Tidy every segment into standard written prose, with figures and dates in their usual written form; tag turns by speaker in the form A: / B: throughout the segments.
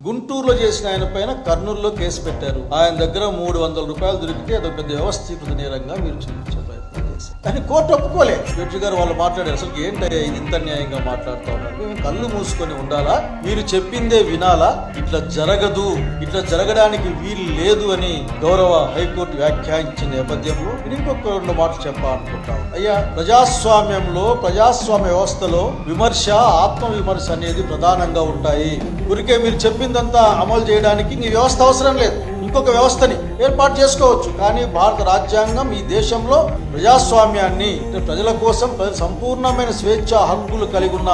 A: గుంటూరులో చేసిన ఆయన పైన కర్నూలులో కేసు పెట్టారు. ఆయన దగ్గర 300 రూపాయలు దొరికితే అదొక పెద్ద వ్యవస్థీకృత నేరంగా మీరు చూపించే ప్రయత్నం చేశారు. కానీ కోర్టు ఒప్పుకోలే. జడ్జి గారు వాళ్ళు మాట్లాడారు, అసలు ఏంటయ్యా ఇది ఇంత న్యాయంగా మాట్లాడుతూ ఉన్నారు, మేము కళ్ళు మూసుకొని ఉండాలా, మీరు చెప్పిందే వినాలా, ఇట్లా జరగదు, ఇట్లా జరగడానికి వీలు లేదు అని గౌరవ హైకోర్టు వ్యాఖ్యానించిన నేపథ్యంలో ఇంకొక 2 మాటలు చెప్పాలనుకుంటాం. అయ్యా, ప్రజాస్వామ్యంలో ప్రజాస్వామ్య వ్యవస్థలో విమర్శ, ఆత్మ విమర్శ అనేది ప్రధానంగా ఉంటాయి. ఊరికే మీరు చెప్పిందంతా అమలు చేయడానికి ఈ వ్యవస్థ అవసరం లేదు, ఇంకొక వ్యవస్థని ఏర్పాటు చేసుకోవచ్చు. కానీ భారత రాజ్యాంగం ఈ దేశంలో ప్రజాస్వామ్యాన్ని, ప్రజల కోసం సంపూర్ణమైన స్వేచ్ఛ హక్కులు కలిగి ఉన్న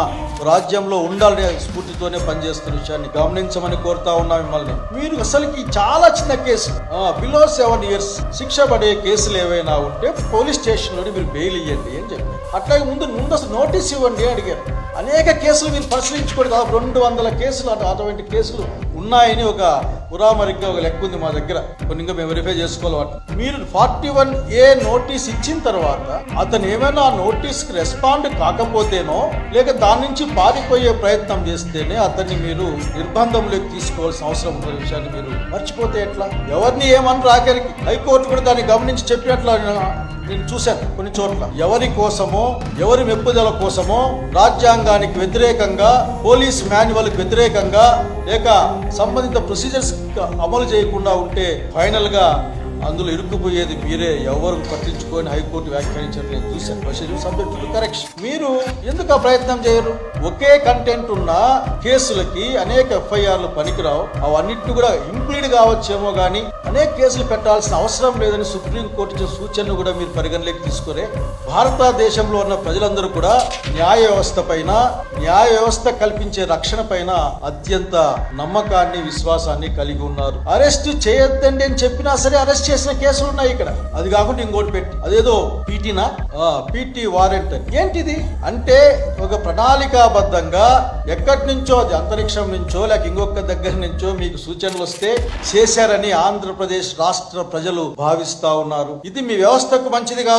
A: రాజ్యంలో ఉండాలనే స్ఫూర్తితోనే పనిచేస్తున్న విషయాన్ని గమనించమని కోరుతా ఉన్నా మిమ్మల్ని. మీరు అసలుకి చాలా చిన్న కేసు, బిలో 7 years శిక్ష పడే కేసులు ఏవైనా ఉంటే పోలీస్ స్టేషన్లోని మీరు బెయిల్ ఇవ్వండి అని చెప్పారు. అట్లాగే ముందు అసలు నోటీస్ ఇవ్వండి అని అడిగారు. అనేక కేసులు మీరు పరిశీలించుకోండి, 200 కేసులు అటువంటి కేసులు ఉన్నాయని ఒక ఉరామరిగ్గా ఒక లెక్క ఉంది మా దగ్గర. కొన్ని ఇంకా మేము వెరిఫై చేసుకోవాలి. మీరు 41A నోటీస్ ఇచ్చిన తర్వాత అతను ఏమైనా ఆ నోటీస్కి రెస్పాండ్ కాకపోతేనో, లేక దాని నుంచి పారిపోయే ప్రయత్నం చేస్తేనే అతన్ని మీరు నిర్బంధంలోకి తీసుకోవాల్సిన అవసరం ఉన్న విషయాన్ని మీరు మర్చిపోతే ఎట్లా? ఎవరిని ఏమన్నా ఆఖరికి హైకోర్టు కూడా దాన్ని గమనించి చెప్పినట్లు నేను చూశాను కొన్ని చోట్ల. ఎవరి కోసమో, ఎవరి మెప్పుదల కోసమో, రాజ్యాంగానికి వ్యతిరేకంగా, పోలీస్ మాన్యువల్కి వ్యతిరేకంగా, లేక సంబంధిత ప్రొసీజర్స్ అమలు చేయకుండా ఉంటే ఫైనల్ గా అందులో ఇరుక్కుపోయేది మీరే. ఎవరు పట్టించుకొని హైకోర్టు వ్యాఖ్యానించారు నేను చూశాను. Subject to correction. మీరు ఎందుకు ఆ ప్రయత్నం చేయరు? ఒకే కంటెంట్ ఉన్న కేసులకి అనేక FIRలు పనికిరావు. అవన్నిటిని కూడా ఇంప్లీడ్ కావచ్చేమో కానీ అనేక కేసులు పెట్టాల్సిన అవసరం లేదని సుప్రీంకోర్టు ఇచ్చిన సూచనను కూడా మీరు పరిగణలోకి తీసుకునే భారతదేశంలో ఉన్న ప్రజలందరూ కూడా న్యాయ వ్యవస్థ పైన, న్యాయ వ్యవస్థ కల్పించే రక్షణ పైన అత్యంత నమ్మకాన్ని, విశ్వాసాన్ని కలిగి ఉన్నారు. అరెస్ట్ చేయొద్దండి అని చెప్పినా సరే అరెస్ట్ చేసిన కేసులు ఉన్నాయి ఇక్కడ. అది కాకుండా ఇంకోటి పెట్టి అదేదో పీటీ వారెంట్. ఏంటిది అంటే ఒక ప్రణాళికాబద్ధంగా ఎక్కడి నుంచో, అది అంతరిక్షం నుంచో లేక ఇంకొక దగ్గర నుంచో మీకు సూచనలు వస్తే చేశారని ఆంధ్రప్రదేశ్ రాష్ట్ర ప్రజలు భావిస్తా ఉన్నారు. ఇది మీ వ్యవస్థకు మంచిది కాదు.